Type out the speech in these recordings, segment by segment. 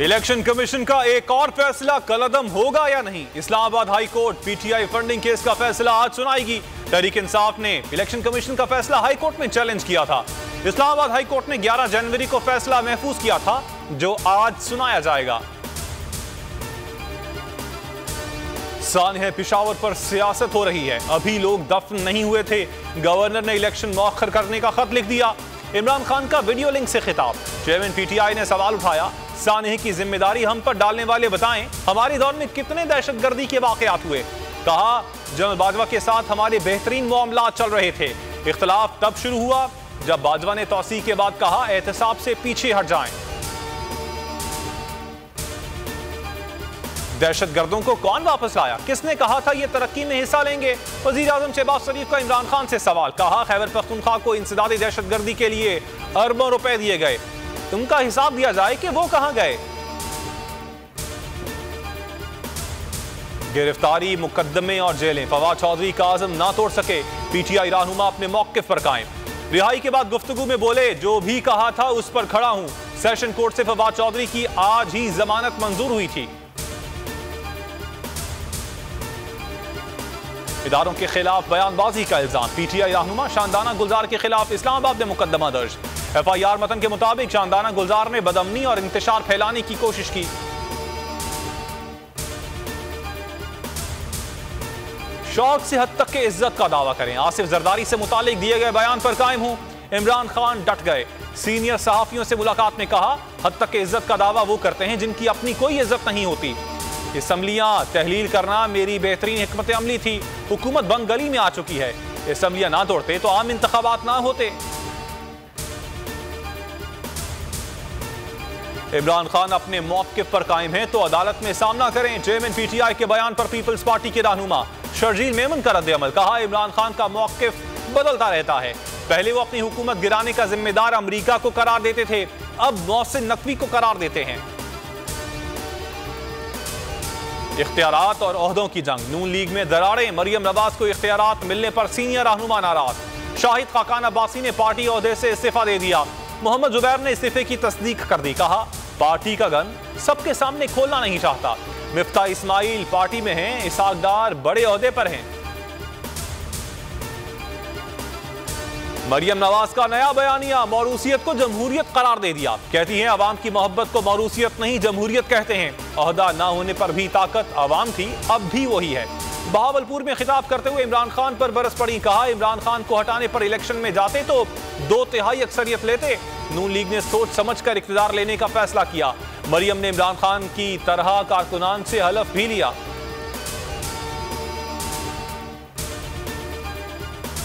Election commission का एक और फैसला कलअदम होगा या नहीं? Islamabad high court PTI funding case का फैसला आज सुनाएगी। तहरीक इंसाफ ने इलेक्शन कमीशन का फैसला हाई कोर्ट में चैलेंज किया था। इस्लामाबाद हाई कोर्ट ने 11 जनवरी को फैसला महफूज किया था, जो आज सुनाया जाएगा। सानिया पेशावर पर सियासत हो रही है। अभी लोग दफन नहीं हुए थे। गवर्नर ने इलेक्शन मौखर करने का खत लिख दिया। इमरान खान का वीडियो लिंक से खिताब। चेयरमैन पीटीआई ने सवाल उठाया, सानिया की जिम्मेदारी हम पर डालने वाले बताएं, हमारे दौर में कितने दहशतगर्दी के वाकयात हुए। कहा, जनरल बाजवा के साथ हमारे बेहतरीन मामलात चल रहे थे। इख्तलाफ तब शुरू हुआ जब बाजवा ने तौसीक के बाद कहा, एहतसाब से पीछे हट जाएं। दहशतगर्दों को कौन वापस लाया? किसने कहा था ये तरक्की में हिस्सा लेंगे? वजीर आजम शहबाज शरीफ का इमरान खान से सवाल। कहा, खैबर पख्तूनख्वा को इंसदादी दहशतगर्दी के लिए अरबों रुपए दिए गए, उनका हिसाब दिया जाए कि वो कहां गए। गिरफ्तारी, मुकदमे और जेलें, फवाद चौधरी का आज़म ना तोड़ सके। पीटीआई रहनुमा अपने मौक़िफ़ पर कायम। रिहाई के बाद गुफ्तगू में बोले, जो भी कहा था उस पर खड़ा हूं। सेशन कोर्ट से फवाद चौधरी की आज ही जमानत मंजूर हुई थी। इदारों के खिलाफ बयानबाजी का इल्जाम। पीटीआई रहनुमा शानदाना गुलजार के खिलाफ इस्लामाबाद में मुकदमा दर्ज। एफआईआर मतन के मुताबिक शानदाना गुलजार ने बदअमनी और इंतशार फैलाने की कोशिश की। शौक से हद तक के इज्जत का दावा करें। आसिफ जरदारी से मुतालिक दिए गए बयान पर कायम हूं। इमरान खान डट गए। सीनियर सहाफियों से मुलाकात में कहा, हद तक के इज्जत का दावा वो करते हैं जिनकी अपनी कोई इज्जत नहीं होती। असम्बलियां तहलील करना मेरी बेहतरीन हिकमत अमली थी। हुकूमत बंद गली में आ चुकी है। असम्बलियां ना तोड़ते तो आम इंतखाबात ना होते। इमरान खान अपने मौक़िफ़ पर कायम हैं तो अदालत में सामना करें। चेयरमैन पीटीआई के बयान पर पीपल्स पार्टी के रहनुमा शर्जील मेमन का रद्द-ए-अमल। कहा, इमरान खान का मौक़िफ़ बदलता रहता है। पहले वो अपनी हुकूमत गिराने का जिम्मेदार अमरीका को करार देते थे, अब मोहसिन नकवी को करार देते हैं। इख्तियारात और ओहदों की जंग, नून लीग में दरारें। मरियम नवाज को इख्तियारात मिलने पर सीनियर रहनुमा नाराज। शाहिद खाकान अब्बासी ने पार्टी ओहदे से इस्तीफा दे दिया। मोहम्मद जुबैर ने इस्तीफे की तस्दीक कर दी। कहा, पार्टी का गन सबके सामने खोलना नहीं चाहता। मिफ्ता इस्माइल पार्टी में हैं, इसहाक डार बड़े ओहदे पर हैं। मरियम नवाज का नया बयानिया, मौरूसियत को जमहूरियत करार दे दिया। कहती हैं, अवाम की मोहब्बत को मौरूसियत नहीं जमहूरियत कहते हैं। ओहदा ना होने पर भी ताकत अवाम थी, अब भी वही है। बहावलपुर में खिताब करते हुए इमरान खान पर बरस पड़ी। कहा, इमरान खान को हटाने पर इलेक्शन में जाते तो 2/3 अक्सरियत लेते। नून लीग ने सोच समझ कर इख्तियार लेने का फैसला किया। मरियम ने इमरान खान की तरह कारकुनान से हलफ भी लिया।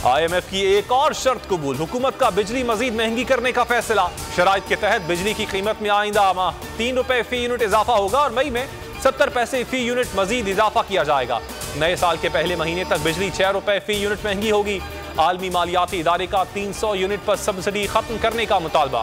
IMF की एक और शर्त कबूल। हुकूमत का बिजली मजीद महंगी करने का फैसला। शराइत के तहत बिजली की कीमत में आइंदा माह 3 रुपए फी यूनिट इजाफा होगा और मई में 70 पैसे फी यूनिट मजीद इजाफा किया जाएगा। नए साल के पहले महीने तक बिजली 6 रुपए फी यूनिट महंगी होगी। आलमी मालियाती इदारे का 300 यूनिट पर सब्सिडी खत्म करने का मुतालबा।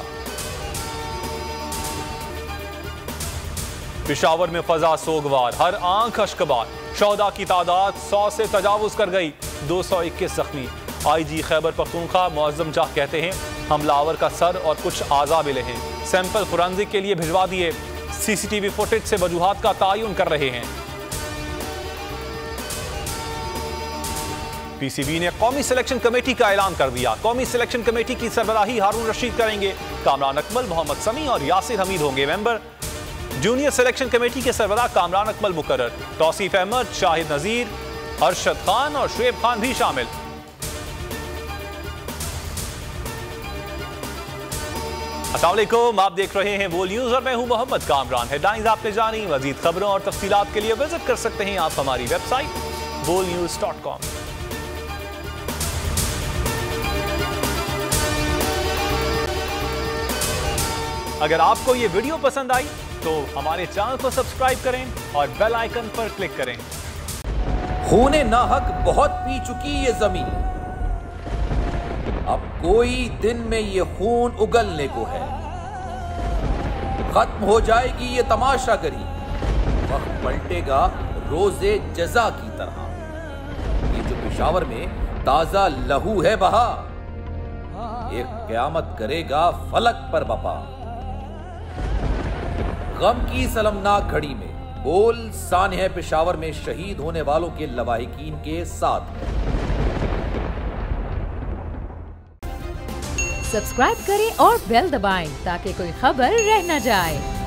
पेशावर में फजा सोगवार, हर आंख अश्कबार। शोहदा की तादाद 100 से तजावुज कर गई, 221 जख्मी। IG खैबर पख्तूनख्वा मुअज्जम जाह कहते हैं, हमलावर का सर और कुछ आज़ा मिले हैं। सैंपल फोरेंसिक के लिए भिजवा दिए। CCTV फुटेज से वजूहात का तायुन कर रहे हैं। PCB ने कौमी सिलेक्शन कमेटी का ऐलान कर दिया। कौमी सिलेक्शन कमेटी की सरबराही हारून रशीद करेंगे। कामरान अकमल, मोहम्मद समी और यासिर हमीद होंगे मेंबर। जूनियर सिलेक्शन कमेटी के सरबराह कामरान अकमल मुकर्रर। तौसीफ अहमद, शाहिद नजीर, अरशद खान और शुएब खान भी शामिल। अस्सलाम वालेकुम, आप देख रहे हैं वो न्यूज़ और मैं हूं मोहम्मद कामरान। हेडलाइंस आपने जानी। मजीद खबरों और तफसीलात के लिए विजिट कर सकते हैं आप हमारी वेबसाइट WOLNews.com। अगर आपको ये वीडियो पसंद आई तो हमारे चैनल को सब्सक्राइब करें और बेल आइकन पर क्लिक करें। खूने नाहक बहुत पी चुकी ये जमीन, अब कोई दिन में ये खून उगलने को है। खत्म हो जाएगी ये तमाशागरी, वक्त पलटेगा रोजे जजा की तरह। ये जो पेशावर में ताजा लहू है बहा, एक क़यामत करेगा फलक पर बपा। गम की सलमनाक घड़ी में बोल सानिया पेशावर में शहीद होने वालों के लवाहिकीन के साथ। सब्सक्राइब करें और बेल दबाएं ताकि कोई खबर रह न जाए।